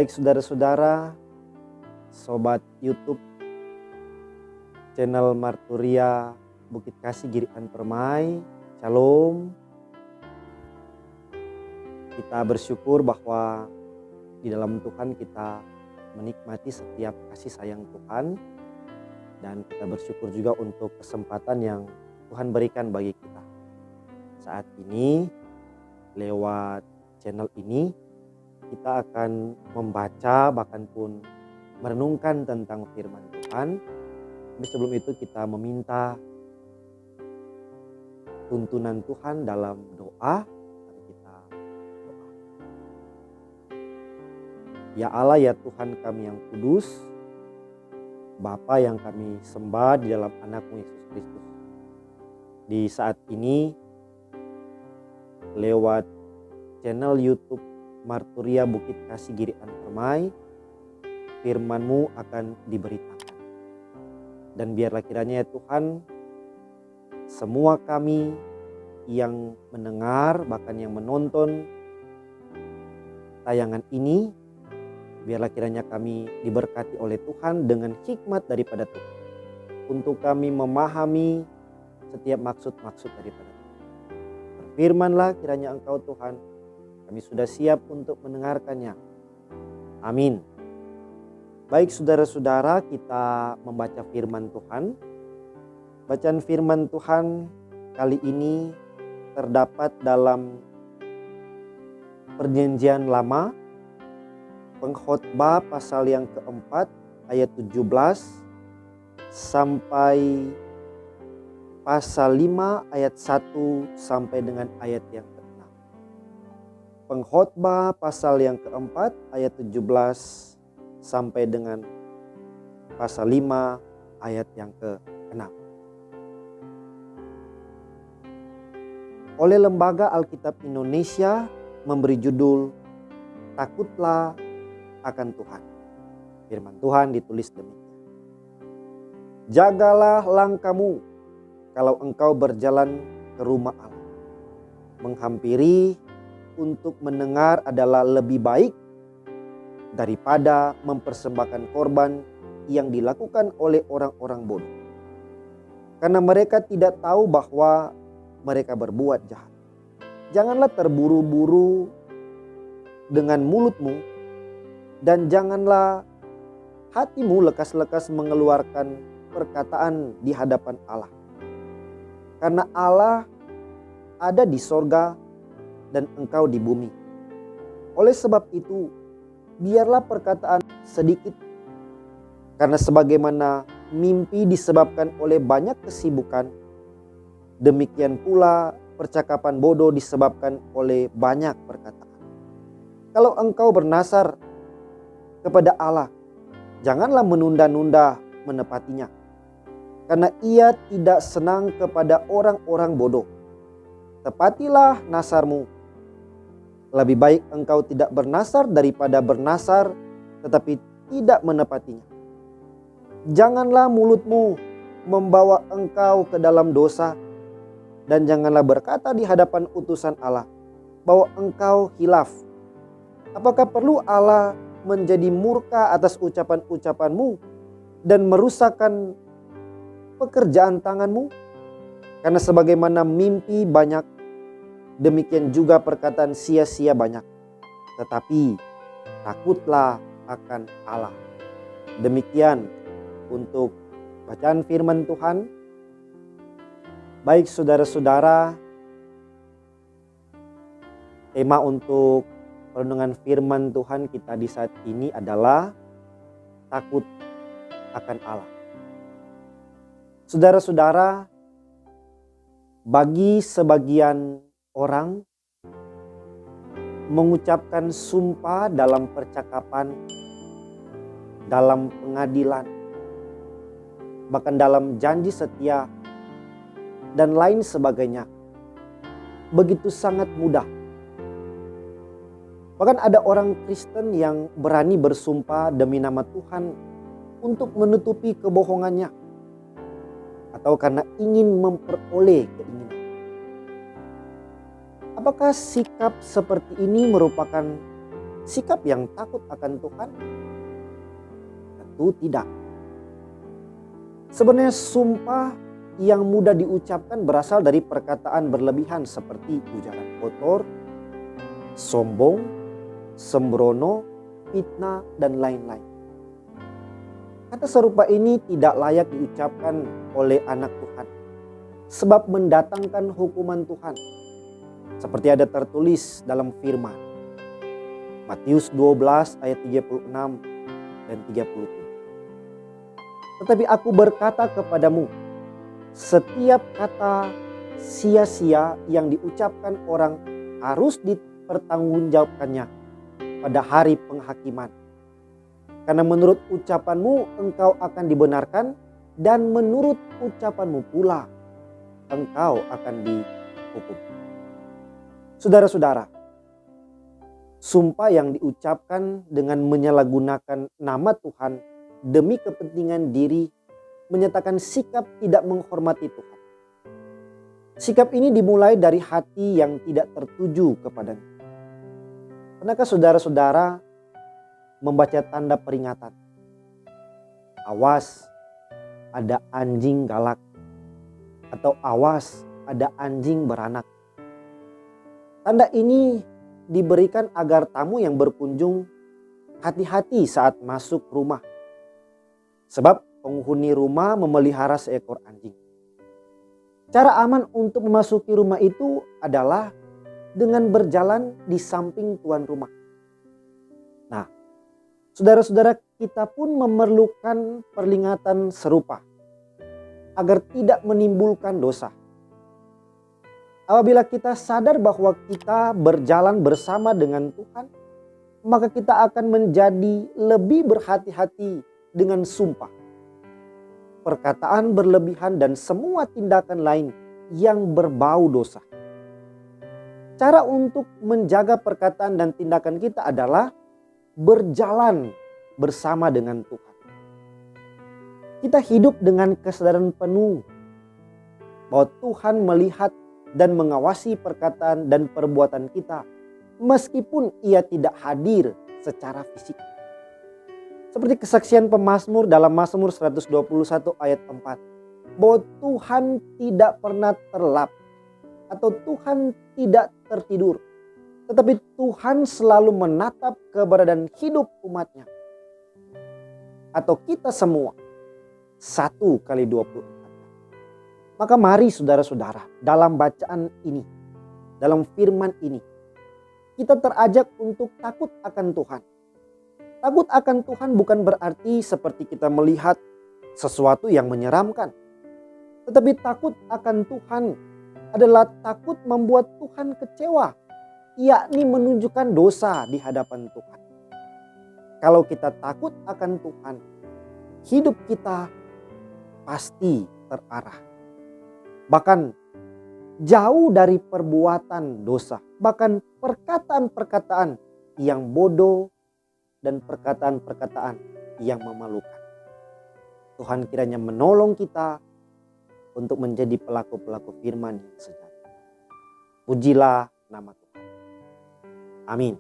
Baik saudara-saudara, sobat YouTube channel Marturia Bukit Kasih Girian Permai, Shalom. Kita bersyukur bahwa di dalam Tuhan kita menikmati setiap kasih sayang Tuhan. Dan kita bersyukur juga untuk kesempatan yang Tuhan berikan bagi kita. Saat ini lewat channel ini kita akan membaca bahkan pun merenungkan tentang firman Tuhan. Tapi sebelum itu kita meminta tuntunan Tuhan dalam doa. Mari kita doa. Ya Allah, ya Tuhan kami yang kudus, Bapa yang kami sembah di dalam anak-Mu Yesus Kristus. Di saat ini lewat channel YouTube Marturia Bukit Kasih Girian Permai, firman-Mu akan diberitakan. Dan biarlah kiranya ya Tuhan, semua kami yang mendengar bahkan yang menonton tayangan ini, biarlah kiranya kami diberkati oleh Tuhan dengan hikmat daripada Tuhan. Untuk kami memahami setiap maksud-maksud daripada Tuhan. Berfirmanlah kiranya Engkau Tuhan, kami sudah siap untuk mendengarkannya. Amin. Baik saudara-saudara, kita membaca firman Tuhan. Bacaan firman Tuhan kali ini terdapat dalam Perjanjian Lama, Pengkhotbah pasal yang keempat ayat 17 sampai pasal 5 ayat 1 sampai dengan ayat yang ke-6. Pengkhotbah pasal yang keempat ayat 17 sampai dengan pasal 5 ayat yang ke-6. Oleh Lembaga Alkitab Indonesia memberi judul Takutlah akan Tuhan. Firman Tuhan ditulis demikian. Jagalah langkahmu kalau engkau berjalan ke rumah Allah. Menghampiri untuk mendengar adalah lebih baik daripada mempersembahkan korban yang dilakukan oleh orang-orang bodoh. Karena mereka tidak tahu bahwa mereka berbuat jahat. Janganlah terburu-buru dengan mulutmu, dan janganlah hatimu lekas-lekas mengeluarkan perkataan di hadapan Allah. Karena Allah ada di sorga dan engkau di bumi. Oleh sebab itu, biarlah perkataan sedikit. Karena sebagaimana mimpi disebabkan oleh banyak kesibukan, demikian pula percakapan bodoh disebabkan oleh banyak perkataan. Kalau engkau bernasar kepada Allah, janganlah menunda-nunda menepatinya. Karena Ia tidak senang kepada orang-orang bodoh. Tepatilah nasarmu. Lebih baik engkau tidak bernasar daripada bernasar tetapi tidak menepatinya. Janganlah mulutmu membawa engkau ke dalam dosa, dan janganlah berkata di hadapan utusan Allah bahwa engkau khilaf. Apakah perlu Allah menjadi murka atas ucapan-ucapanmu dan merusakkan pekerjaan tanganmu? Karena sebagaimana mimpi banyak, demikian juga perkataan sia-sia banyak. Tetapi takutlah akan Allah. Demikian untuk bacaan firman Tuhan. Baik saudara-saudara, tema untuk renungan firman Tuhan kita di saat ini adalah takut akan Allah. Saudara-saudara, bagi sebagian orang mengucapkan sumpah dalam percakapan, dalam pengadilan, bahkan dalam janji setia dan lain sebagainya, begitu sangat mudah. Bahkan ada orang Kristen yang berani bersumpah demi nama Tuhan untuk menutupi kebohongannya. Atau karena ingin memperoleh keinginan. Apakah sikap seperti ini merupakan sikap yang takut akan Tuhan? Tentu tidak. Sebenarnya sumpah yang mudah diucapkan berasal dari perkataan berlebihan seperti ujaran kotor, sombong, sembrono, fitnah, dan lain-lain. Kata serupa ini tidak layak diucapkan oleh anak Tuhan, sebab mendatangkan hukuman Tuhan. Seperti ada tertulis dalam firman Matius 12 ayat 36 dan 37. Tetapi aku berkata kepadamu, setiap kata sia-sia yang diucapkan orang harus dipertanggungjawabkannya pada hari penghakiman. Karena menurut ucapanmu engkau akan dibenarkan, dan menurut ucapanmu pula engkau akan dihukum. Saudara-saudara, sumpah yang diucapkan dengan menyalahgunakan nama Tuhan demi kepentingan diri menyatakan sikap tidak menghormati Tuhan. Sikap ini dimulai dari hati yang tidak tertuju kepadanya. Pernahkah saudara-saudara membaca tanda peringatan? Awas, ada anjing galak. Atau awas, ada anjing beranak. Tanda ini diberikan agar tamu yang berkunjung hati-hati saat masuk rumah. Sebab penghuni rumah memelihara seekor anjing. Cara aman untuk memasuki rumah itu adalah dengan berjalan di samping tuan rumah. Nah, saudara-saudara, kita pun memerlukan peringatan serupa agar tidak menimbulkan dosa. Apabila kita sadar bahwa kita berjalan bersama dengan Tuhan, maka kita akan menjadi lebih berhati-hati dengan sumpah, perkataan berlebihan, dan semua tindakan lain yang berbau dosa. Cara untuk menjaga perkataan dan tindakan kita adalah berjalan bersama dengan Tuhan. Kita hidup dengan kesadaran penuh bahwa Tuhan melihat dan mengawasi perkataan dan perbuatan kita meskipun Ia tidak hadir secara fisik. Seperti kesaksian pemazmur dalam Mazmur 121 ayat 4, bahwa Tuhan tidak pernah terlelap atau Tuhan tidak tertidur, tetapi Tuhan selalu menatap keberadaan hidup umatnya atau kita semua 1 kali 24 jam. Maka mari saudara-saudara, dalam bacaan ini, dalam firman ini, kita terajak untuk takut akan Tuhan. Takut akan Tuhan bukan berarti seperti kita melihat sesuatu yang menyeramkan. Tetapi takut akan Tuhan adalah takut membuat Tuhan kecewa, yakni menunjukkan dosa di hadapan Tuhan. Kalau kita takut akan Tuhan, hidup kita pasti terarah. Bahkan jauh dari perbuatan dosa, bahkan perkataan-perkataan yang bodoh dan perkataan-perkataan yang memalukan. Tuhan kiranya menolong kita untuk menjadi pelaku-pelaku firman yang sejati. Pujilah nama Tuhan. Amin.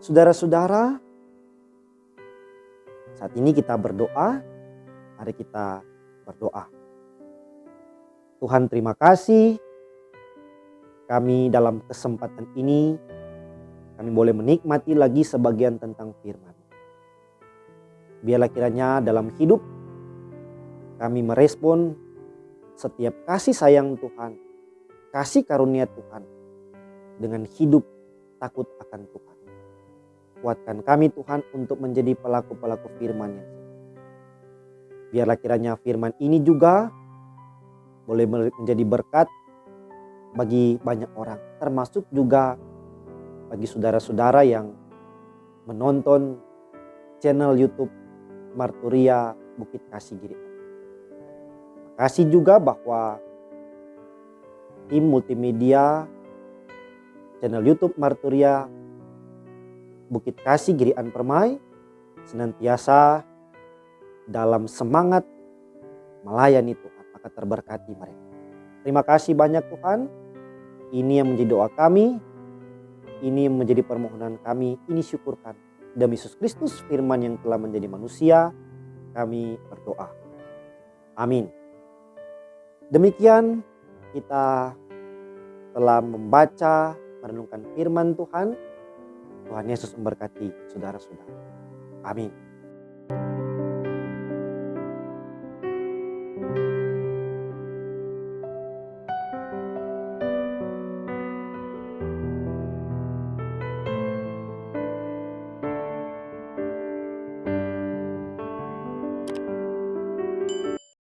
Saudara-saudara, saat ini kita berdoa. Mari kita berdoa. Tuhan, terima kasih kami dalam kesempatan ini kami boleh menikmati lagi sebagian tentang firman. Biarlah kiranya dalam hidup kami merespon setiap kasih sayang Tuhan, kasih karunia Tuhan dengan hidup takut akan Tuhan. Kuatkan kami Tuhan untuk menjadi pelaku-pelaku firman yang setia. Biarlah kiranya firman ini juga boleh menjadi berkat bagi banyak orang, termasuk juga bagi saudara-saudara yang menonton channel YouTube Marturia Bukit Kasih Giri. Terima kasih juga bahwa tim multimedia channel YouTube Marturia Bukit Kasih Girian Permai senantiasa dalam semangat melayani Tuhan, maka terberkati mereka. Terima kasih banyak Tuhan. Ini yang menjadi doa kami. Ini menjadi permohonan kami, ini syukur kami. Demi Yesus Kristus firman yang telah menjadi manusia, kami berdoa. Amin. Demikian kita telah membaca, merenungkan firman Tuhan. Tuhan Yesus memberkati saudara-saudara. Amin.